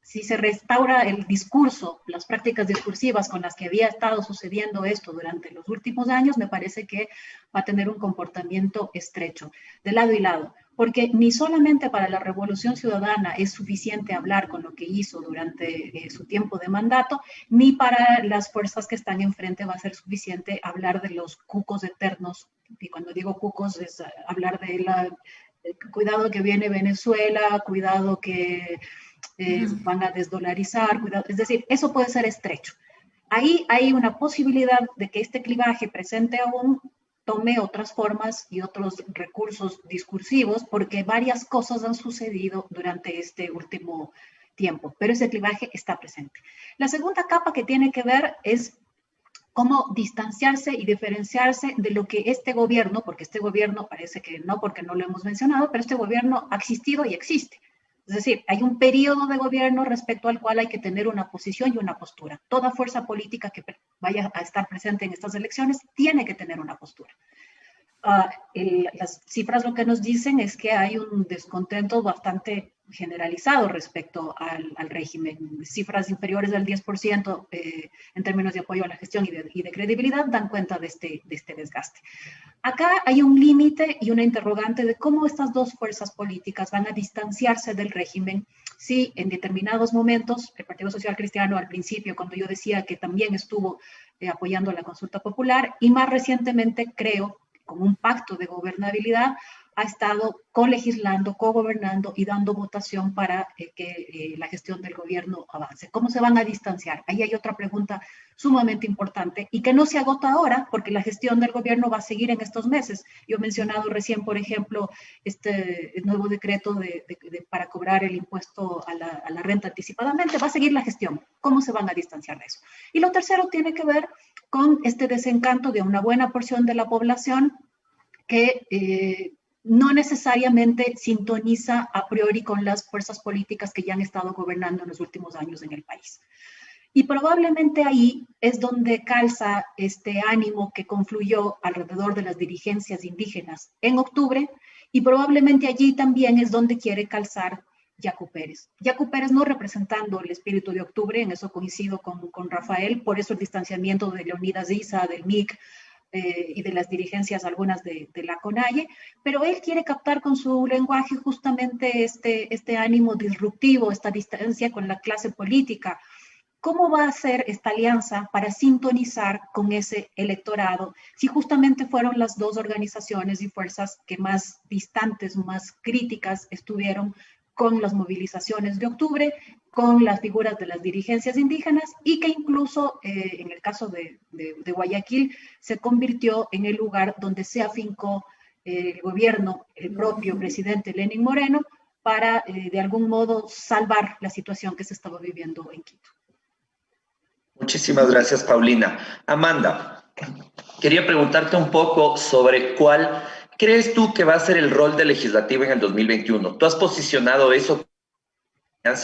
si se restaura el discurso, las prácticas discursivas con las que había estado sucediendo esto durante los últimos años, me parece que va a tener un comportamiento estrecho, de lado y lado, porque ni solamente para la Revolución Ciudadana es suficiente hablar con lo que hizo durante su tiempo de mandato, ni para las fuerzas que están enfrente va a ser suficiente hablar de los cucos eternos, y cuando digo cucos es hablar de cuidado que viene Venezuela, cuidado que van a desdolarizar, cuidado, es decir, eso puede ser estrecho. Ahí hay una posibilidad de que este clivaje presente aún tome otras formas y otros recursos discursivos, porque varias cosas han sucedido durante este último tiempo, pero ese clivaje está presente. La segunda capa que tiene que ver es cómo distanciarse y diferenciarse de lo que este gobierno, porque este gobierno parece que no, porque no lo hemos mencionado, pero este gobierno ha existido y existe. Es decir, hay un periodo de gobierno respecto al cual hay que tener una posición y una postura. Toda fuerza política que vaya a estar presente en estas elecciones tiene que tener una postura. Las cifras lo que nos dicen es que hay un descontento bastante generalizado respecto al régimen. Cifras inferiores al 10% en términos de apoyo a la gestión y de credibilidad dan cuenta de este desgaste. Acá hay un límite y una interrogante de cómo estas dos fuerzas políticas van a distanciarse del régimen si en determinados momentos el Partido Social Cristiano al principio, cuando yo decía que también estuvo apoyando la consulta popular, y más recientemente creo con un pacto de gobernabilidad, ha estado colegislando, cogobernando y dando votación para que la gestión del gobierno avance. ¿Cómo se van a distanciar? Ahí hay otra pregunta sumamente importante y que no se agota ahora porque la gestión del gobierno va a seguir en estos meses. Yo he mencionado recién, por ejemplo, este nuevo decreto para cobrar el impuesto a la renta anticipadamente. Va a seguir la gestión. ¿Cómo se van a distanciar de eso? Y lo tercero tiene que ver con este desencanto de una buena porción de la población que no necesariamente sintoniza a priori con las fuerzas políticas que ya han estado gobernando en los últimos años en el país. Y probablemente ahí es donde calza este ánimo que confluyó alrededor de las dirigencias indígenas en octubre, y probablemente allí también es donde quiere calzar Yacu Pérez. Yacu Pérez no representando el espíritu de octubre, en eso coincido con Rafael, por eso el distanciamiento de Leonidas Issa, del MIC, y de las dirigencias, algunas de la CONAIE, pero él quiere captar con su lenguaje justamente este ánimo disruptivo, esta distancia con la clase política. ¿Cómo va a ser esta alianza para sintonizar con ese electorado si justamente fueron las dos organizaciones y fuerzas que más distantes, más críticas estuvieron con las movilizaciones de octubre, con las figuras de las dirigencias indígenas y que incluso en el caso de Guayaquil se convirtió en el lugar donde se afincó el gobierno, el propio presidente Lenín Moreno, para de algún modo salvar la situación que se estaba viviendo en Quito. Muchísimas gracias, Paulina. Amanda, quería preguntarte un poco sobre cuál crees tú que va a ser el rol del legislativo en el 2021. Tú has posicionado eso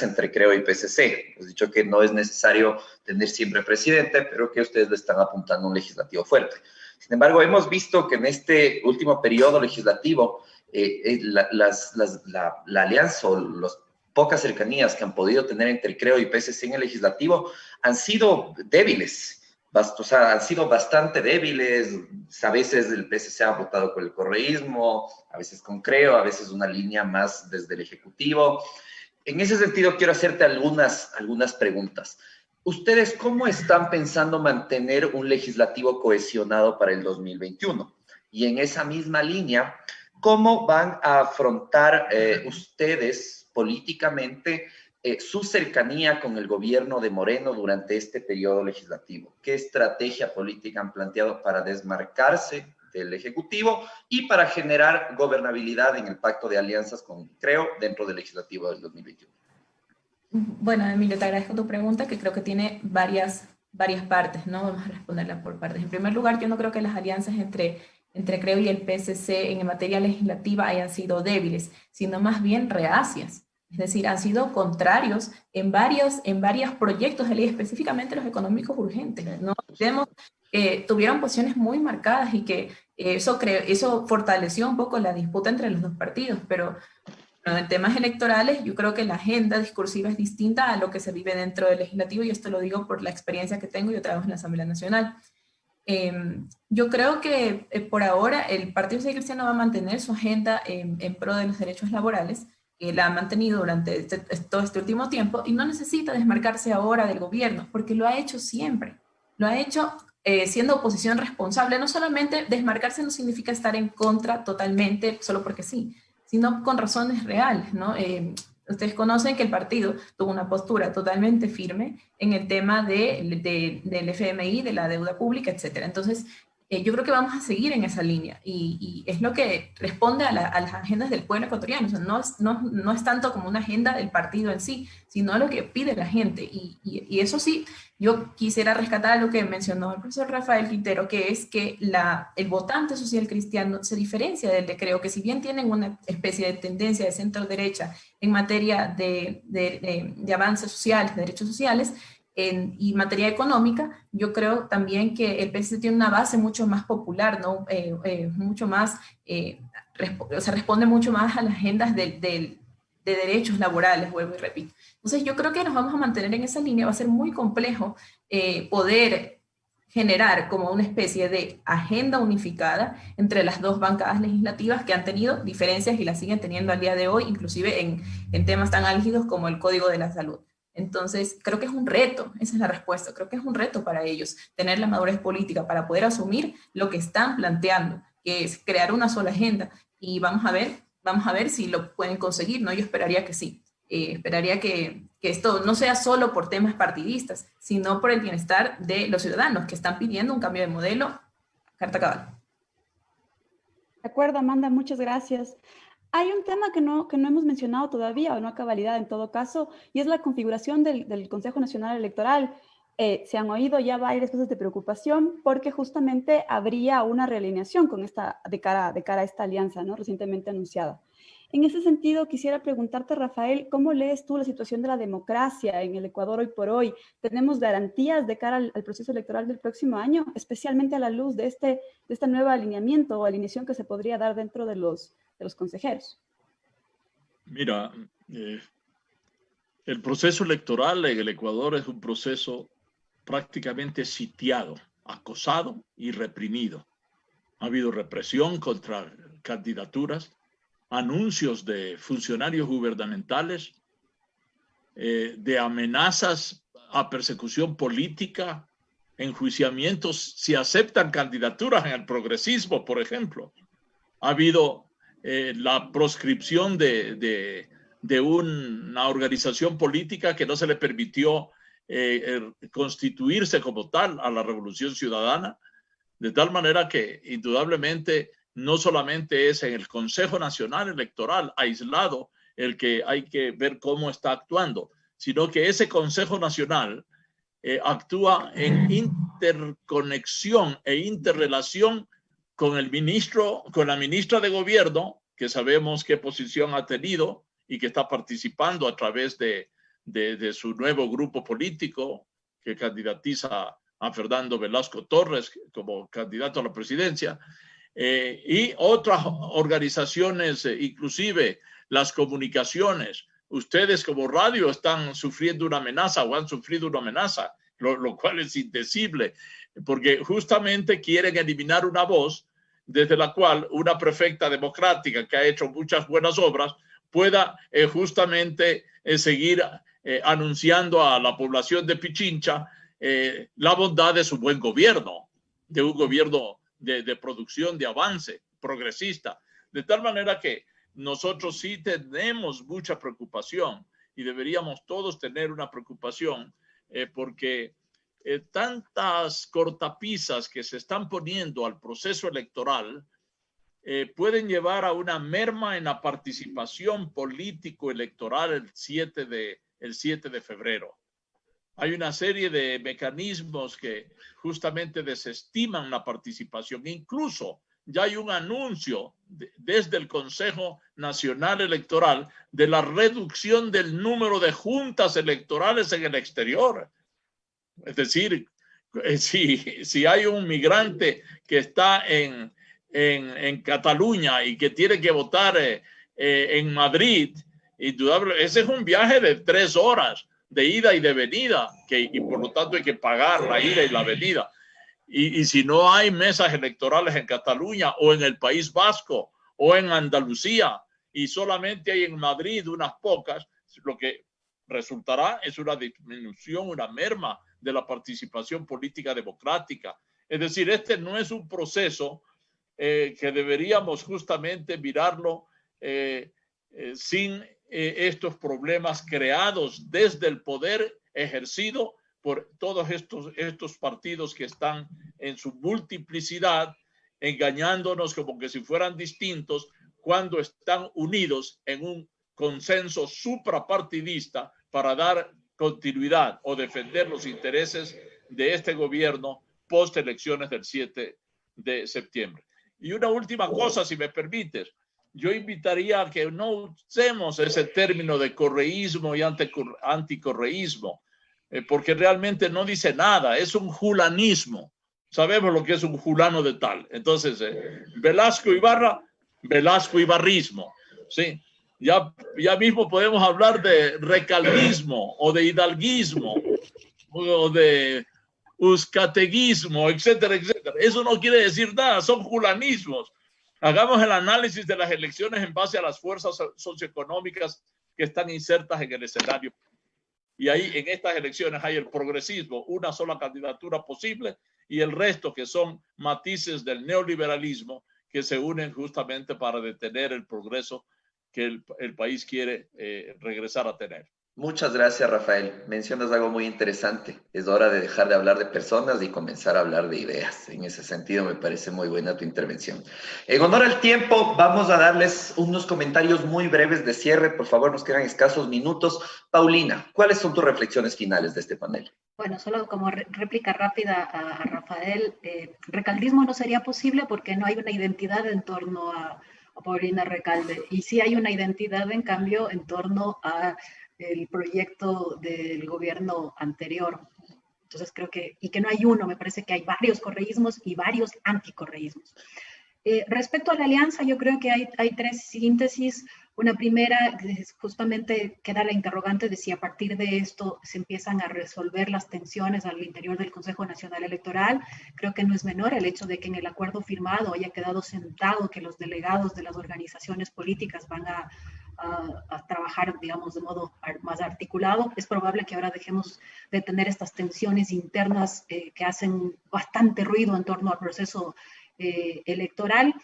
entre Creo y PSC. Has dicho que no es necesario tener siempre presidente, pero que ustedes le están apuntando a un legislativo fuerte. Sin embargo, hemos visto que en este último periodo legislativo, la alianza o las pocas cercanías que han podido tener entre Creo y PSC en el legislativo han sido débiles. O sea, han sido bastante débiles. A veces el PSC ha votado con el correísmo, a veces con Creo, a veces una línea más desde el Ejecutivo. En ese sentido, quiero hacerte algunas preguntas. ¿Ustedes cómo están pensando mantener un legislativo cohesionado para el 2021? Y en esa misma línea, ¿cómo van a afrontar ustedes políticamente su cercanía con el gobierno de Moreno durante este periodo legislativo? ¿Qué estrategia política han planteado para desmarcarse del Ejecutivo y para generar gobernabilidad en el pacto de alianzas con Creo dentro del legislativo del 2021? Bueno, Emilio, te agradezco tu pregunta, que creo que tiene varias partes, ¿no? Vamos a responderla por partes. En primer lugar, yo no creo que las alianzas entre Creo y el PSC en materia legislativa hayan sido débiles, sino más bien reacias. Es decir, han sido contrarios en varios proyectos de ley, específicamente los económicos urgentes, ¿no? Tuvieron posiciones muy marcadas y que eso fortaleció un poco la disputa entre los dos partidos, pero bueno, en temas electorales yo creo que la agenda discursiva es distinta a lo que se vive dentro del legislativo, y esto lo digo por la experiencia que tengo. Yo trabajo en la Asamblea Nacional. Yo creo que por ahora el Partido Social Cristiano va a mantener su agenda en pro de los derechos laborales, que la ha mantenido durante todo este último tiempo, y no necesita desmarcarse ahora del gobierno, porque lo ha hecho siempre. Lo ha hecho siendo oposición responsable. No solamente desmarcarse no significa estar en contra totalmente solo porque sí, sino con razones reales, ¿no? Ustedes conocen que el partido tuvo una postura totalmente firme en el tema del FMI, de la deuda pública, etc. Entonces, yo creo que vamos a seguir en esa línea, y es lo que responde a las agendas del pueblo ecuatoriano. O sea, no es tanto como una agenda del partido en sí, sino lo que pide la gente. Y eso sí, yo quisiera rescatar lo que mencionó el profesor Rafael Quintero, que es que el votante social cristiano se diferencia del de Creo, que si bien tienen una especie de tendencia de centro-derecha en materia de avances sociales, de derechos sociales, y materia económica, yo creo también que el PSC tiene una base mucho más popular, ¿no? Mucho más, responde mucho más a las agendas de derechos laborales, vuelvo y repito. Entonces yo creo que nos vamos a mantener en esa línea. Va a ser muy complejo poder generar como una especie de agenda unificada entre las dos bancadas legislativas, que han tenido diferencias y las siguen teniendo al día de hoy, inclusive en temas tan álgidos como el Código de la Salud. Entonces, creo que es un reto, esa es la respuesta, creo que es un reto para ellos tener la madurez política para poder asumir lo que están planteando, que es crear una sola agenda, y vamos a ver si lo pueden conseguir, ¿no? Yo esperaría que sí, esperaría que esto no sea solo por temas partidistas, sino por el bienestar de los ciudadanos que están pidiendo un cambio de modelo, carta cabal. De acuerdo, Amanda, muchas gracias. Hay un tema que no hemos mencionado todavía, o no a cabalidad en todo caso, y es la configuración del Consejo Nacional Electoral. Se han oído ya varias cosas de preocupación porque justamente habría una realineación de cara a esta alianza, ¿no?, recientemente anunciada. En ese sentido, quisiera preguntarte, Rafael, ¿cómo lees tú la situación de la democracia en el Ecuador hoy por hoy? ¿Tenemos garantías de cara al proceso electoral del próximo año, especialmente a la luz de este nuevo alineamiento o alineación que se podría dar dentro de los consejeros? Mira, el proceso electoral en el Ecuador es un proceso prácticamente sitiado, acosado y reprimido. Ha habido represión contra candidaturas, anuncios de funcionarios gubernamentales, de amenazas a persecución política, enjuiciamientos si aceptan candidaturas en el progresismo, por ejemplo. Ha habido la proscripción de una organización política que no se le permitió constituirse como tal a la Revolución Ciudadana, de tal manera que indudablemente no solamente es en el Consejo Nacional Electoral aislado el que hay que ver cómo está actuando, sino que ese Consejo Nacional actúa en interconexión e interrelación con el ministro, con la ministra de Gobierno, que sabemos qué posición ha tenido y que está participando a través de su nuevo grupo político que candidatiza a Fernando Velasco Torres como candidato a la presidencia, y otras organizaciones, inclusive las comunicaciones. Ustedes como radio están sufriendo una amenaza o han sufrido una amenaza, lo cual es indecible, porque justamente quieren eliminar una voz desde la cual una prefecta democrática que ha hecho muchas buenas obras pueda justamente seguir anunciando a la población de Pichincha la bondad de su buen gobierno, de un gobierno de producción, de avance progresista. De tal manera que nosotros sí tenemos mucha preocupación y deberíamos todos tener una preocupación porque tantas cortapisas que se están poniendo al proceso electoral pueden llevar a una merma en la participación político-electoral el 7 de febrero. Hay una serie de mecanismos que justamente desestiman la participación. Incluso ya hay un anuncio desde el Consejo Nacional Electoral de la reducción del número de juntas electorales en el exterior. Es decir, si hay un migrante que está en Cataluña y que tiene que votar en Madrid, indudable, ese es un viaje de 3 horas de ida y de venida, y por lo tanto hay que pagar la ida y la venida. Y si no hay mesas electorales en Cataluña o en el País Vasco o en Andalucía y solamente hay en Madrid unas pocas, lo que resultará es una disminución, una merma de la participación política democrática. Es decir, este no es un proceso que deberíamos justamente mirarlo sin estos problemas creados desde el poder ejercido por todos estos partidos que están en su multiplicidad, engañándonos como que si fueran distintos, cuando están unidos en un consenso suprapartidista para dar continuidad o defender los intereses de este gobierno post elecciones del 7 de septiembre. Y una última cosa, si me permites, yo invitaría a que no usemos ese término de correísmo y anticorreísmo, porque realmente no dice nada, es un julanismo. Sabemos lo que es un julano de tal. Entonces, Velasco Ibarra, Velasco Ibarrismo, ¿sí? Ya mismo podemos hablar de recalvismo o de hidalguismo o de uzcateguismo, etcétera, etcétera. Eso no quiere decir nada, son julanismos. Hagamos el análisis de las elecciones en base a las fuerzas socioeconómicas que están insertas en el escenario. Y ahí en estas elecciones hay el progresismo, una sola candidatura posible, y el resto que son matices del neoliberalismo que se unen justamente para detener el progreso que el país quiere regresar a tener. Muchas gracias, Rafael. Mencionas algo muy interesante. Es hora de dejar de hablar de personas y comenzar a hablar de ideas. En ese sentido, me parece muy buena tu intervención. En honor al tiempo, vamos a darles unos comentarios muy breves de cierre. Por favor, nos quedan escasos minutos. Paulina, ¿cuáles son tus reflexiones finales de este panel? Bueno, solo como réplica rápida a Rafael, recaldismo no sería posible porque no hay una identidad en torno a Paulina Recalde. Y sí hay una identidad, en cambio, en torno a el proyecto del gobierno anterior. Entonces creo que no hay uno, me parece que hay varios correísmos y varios anticorreísmos. Respecto a la alianza, yo creo que hay 3 síntesis. Una primera, justamente queda la interrogante de si a partir de esto se empiezan a resolver las tensiones al interior del Consejo Nacional Electoral. Creo que no es menor el hecho de que en el acuerdo firmado haya quedado sentado que los delegados de las organizaciones políticas van a trabajar, digamos, de modo más articulado. Es probable que ahora dejemos de tener estas tensiones internas que hacen bastante ruido en torno al proceso electoral.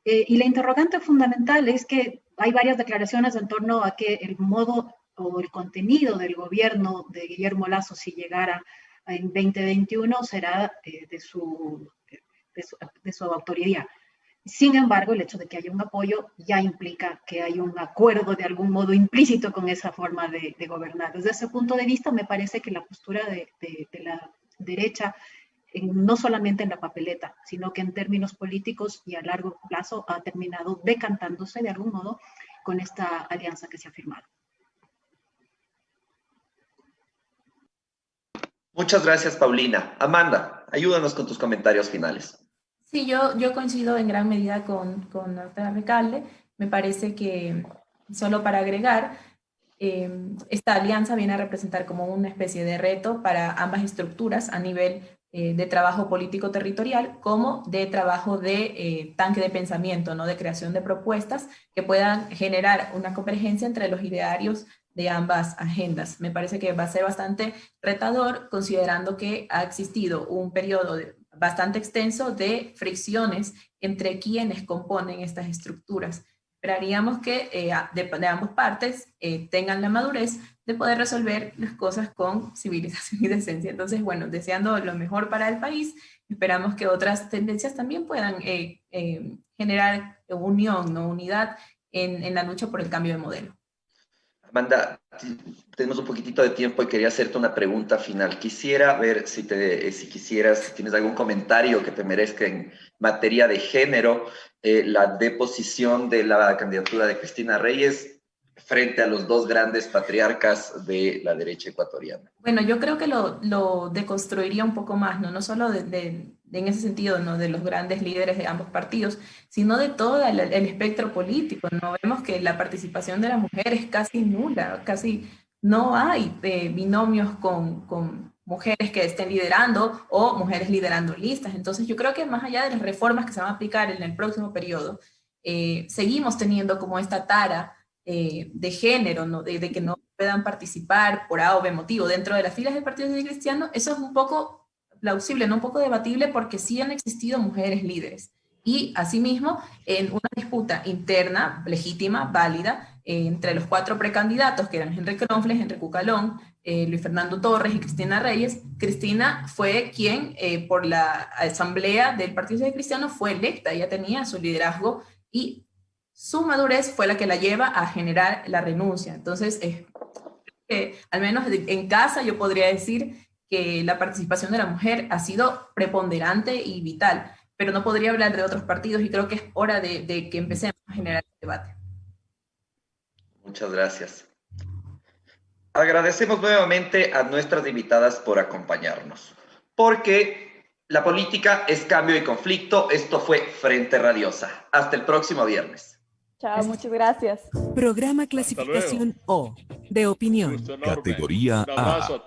Y la interrogante fundamental es que hay varias declaraciones en torno a que el modo o el contenido del gobierno de Guillermo Lasso, si llegara en 2021, será de su autoría. Sin embargo, el hecho de que haya un apoyo ya implica que hay un acuerdo de algún modo implícito con esa forma de gobernar. Desde ese punto de vista, me parece que la postura de la derecha, no solamente en la papeleta, sino que en términos políticos y a largo plazo ha terminado decantándose de algún modo con esta alianza que se ha firmado. Muchas gracias, Paulina. Amanda, ayúdanos con tus comentarios finales. Sí, yo coincido en gran medida con la doctora Recalde. Me parece que, solo para agregar, esta alianza viene a representar como una especie de reto para ambas estructuras a nivel de trabajo político territorial como de trabajo de tanque de pensamiento, ¿no? De creación de propuestas que puedan generar una convergencia entre los idearios de ambas agendas. Me parece que va a ser bastante retador, considerando que ha existido un periodo bastante extenso de fricciones entre quienes componen estas estructuras. Esperaríamos que de ambas partes tengan la madurez de poder resolver las cosas con civilización y decencia. Entonces, bueno, deseando lo mejor para el país, esperamos que otras tendencias también puedan generar unión, ¿no? Unidad en la lucha por el cambio de modelo. Amanda, tenemos un poquitito de tiempo y quería hacerte una pregunta final. Quisiera ver si tienes algún comentario que te merezca en materia de género, la deposición de la candidatura de Cristina Reyes frente a los dos grandes patriarcas de la derecha ecuatoriana. Bueno, yo creo que lo deconstruiría un poco más, ¿no? No solo en ese sentido, ¿no? De los grandes líderes de ambos partidos, sino de todo el espectro político, ¿no? Vemos que la participación de la mujer es casi nula, casi no hay binomios con mujeres que estén liderando o mujeres liderando listas. Entonces yo creo que más allá de las reformas que se van a aplicar en el próximo periodo, seguimos teniendo como esta tara de género, ¿no? De que no puedan participar por A o B motivo dentro de las filas del Partido Social Cristiano. Eso es un poco plausible, no un poco debatible, porque sí han existido mujeres líderes. Y asimismo, en una disputa interna, legítima, válida, entre los 4 precandidatos, que eran Henry Kronfles, Henry Cucalón, Luis Fernando Torres y Cristina Reyes, Cristina fue quien, por la asamblea del Partido Social Cristiano, fue electa. Ella tenía su liderazgo y su madurez fue la que la lleva a generar la renuncia. Entonces, al menos en casa yo podría decir que la participación de la mujer ha sido preponderante y vital, pero no podría hablar de otros partidos y creo que es hora de que empecemos a generar el debate. Muchas gracias. Agradecemos nuevamente a nuestras invitadas por acompañarnos, porque la política es cambio y conflicto. Esto fue Frente Radiosa. Hasta el próximo viernes. Chao, muchas gracias. Programa clasificación O, de opinión. Categoría A.